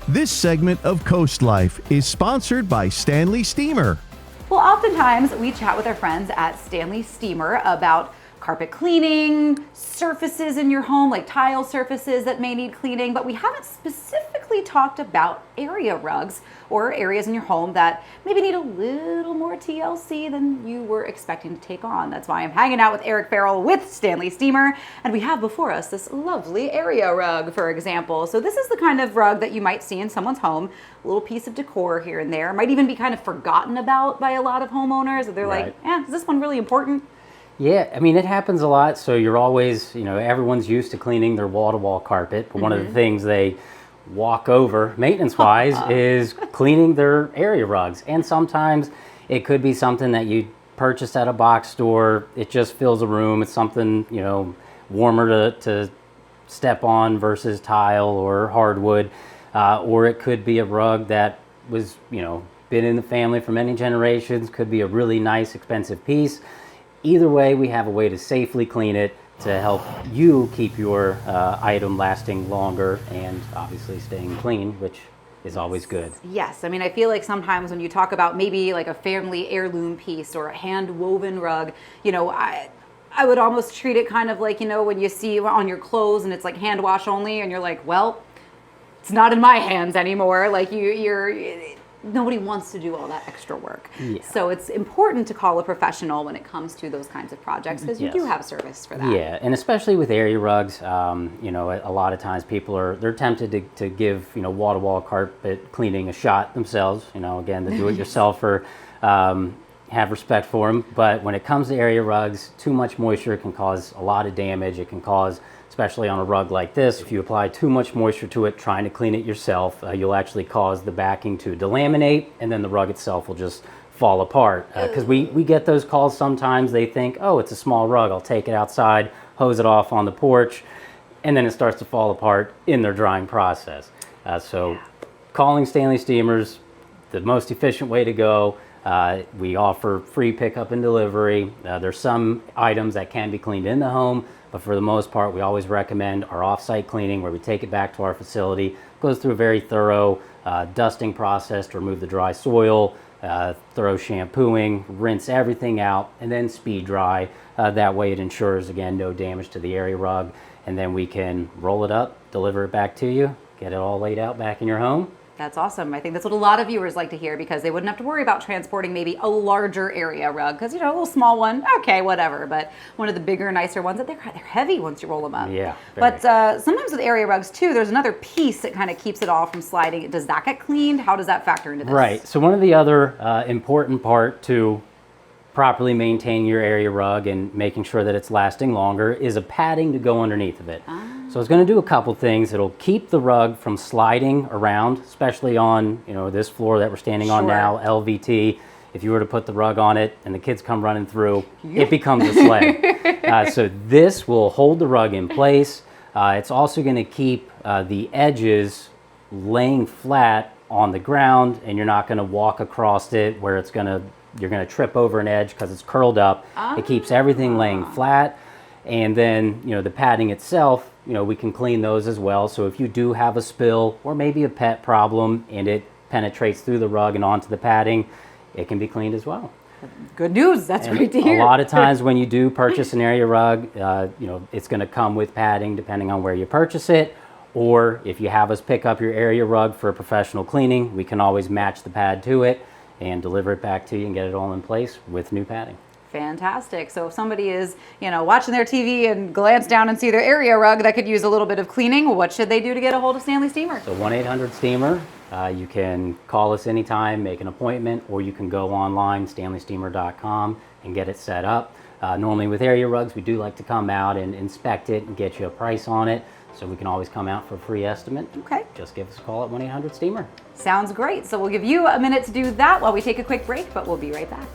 This segment of Coast Life is sponsored by Stanley Steemer. Well, oftentimes we chat with our friends at Stanley Steemer about carpet cleaning, surfaces in your home, like tile surfaces that may need cleaning, but we haven't specifically talked about area rugs or areas in your home that maybe need a little more TLC than you were expecting to take on. That's why I'm hanging out with Eric Farrell with Stanley Steemer, and we have before us this lovely area rug, for example. So this is the kind of rug that you might see in someone's home, a little piece of decor here and there, might even be kind of forgotten about by a lot of homeowners. They're like, is this one really important? Yeah, I mean, it happens a lot. So you're always, everyone's used to cleaning their wall-to-wall carpet. But one of the things they walk over, maintenance-wise, is cleaning their area rugs. And sometimes it could be something that you purchased at a box store. It just fills a room. It's something, warmer to step on versus tile or hardwood. Or it could be a rug that was, been in the family for many generations. Could be a really nice, expensive piece. Either way, we have a way to safely clean it to help you keep your item lasting longer and obviously staying clean, which is always good. Yes, I mean, I feel like sometimes when you talk about maybe like a family heirloom piece or a hand-woven rug, I would almost treat it kind of like, when you see on your clothes and it's like hand wash only and you're like, well, it's not in my hands anymore. Like nobody wants to do all that extra work. Yeah. So it's important to call a professional when it comes to those kinds of projects because you do have service for that. Yeah, and especially with area rugs, a lot of times people they're tempted to give, wall-to-wall carpet cleaning a shot themselves. Again, the do-it-yourselfer, have respect for them. But when it comes to area rugs, too much moisture can cause a lot of damage. It can cause, especially on a rug like this, if you apply too much moisture to it trying to clean it yourself, you'll actually cause the backing to delaminate, and then the rug itself will just fall apart. Because we get those calls sometimes. They think, oh, it's a small rug, I'll take it outside, hose it off on the porch, and then it starts to fall apart in their drying process. Calling Stanley Steamers, the most efficient way to go. We offer free pickup and delivery. There's some items that can be cleaned in the home, but for the most part, we always recommend our off-site cleaning where we take it back to our facility. It goes through a very thorough dusting process to remove the dry soil, thorough shampooing, rinse everything out, and then speed dry. That way it ensures, again, no damage to the area rug. And then we can roll it up, deliver it back to you, get it all laid out back in your home. That's awesome. I think that's what a lot of viewers like to hear because they wouldn't have to worry about transporting maybe a larger area rug because, a little small one, okay, whatever. But one of the bigger, nicer ones, they're heavy once you roll them up. Yeah. But sometimes with area rugs, too, there's another piece that kind of keeps it all from sliding. Does that get cleaned? How does that factor into this? Right. So one of the other important part to properly maintaining your area rug and making sure that it's lasting longer is a padding to go underneath of it. So it's going to do a couple things. It'll keep the rug from sliding around, especially on this floor that we're standing on now, LVT. If you were to put the rug on it and the kids come running through, it becomes a sled. So this will hold the rug in place. It's also going to keep the edges laying flat on the ground, and you're not going to walk across it where you're going to trip over an edge because it's curled up. It keeps everything laying flat. And then, the padding itself, we can clean those as well. So if you do have a spill or maybe a pet problem and it penetrates through the rug and onto the padding, it can be cleaned as well. Good news. That's great to hear. A lot of times when you do purchase an area rug, it's going to come with padding depending on where you purchase it. Or if you have us pick up your area rug for a professional cleaning, we can always match the pad to it and deliver it back to you and get it all in place with new padding. Fantastic. So if somebody is, watching their TV and glance down and see their area rug that could use a little bit of cleaning, what should they do to get a hold of Stanley Steemer? So 1-800-STEAMER. You can call us anytime, make an appointment, or you can go online, stanleysteemer.com, and get it set up. Normally with area rugs, we do like to come out and inspect it and get you a price on it. So we can always come out for a free estimate. Okay. Just give us a call at 1-800-STEAMER. Sounds great. So we'll give you a minute to do that while we take a quick break, but we'll be right back.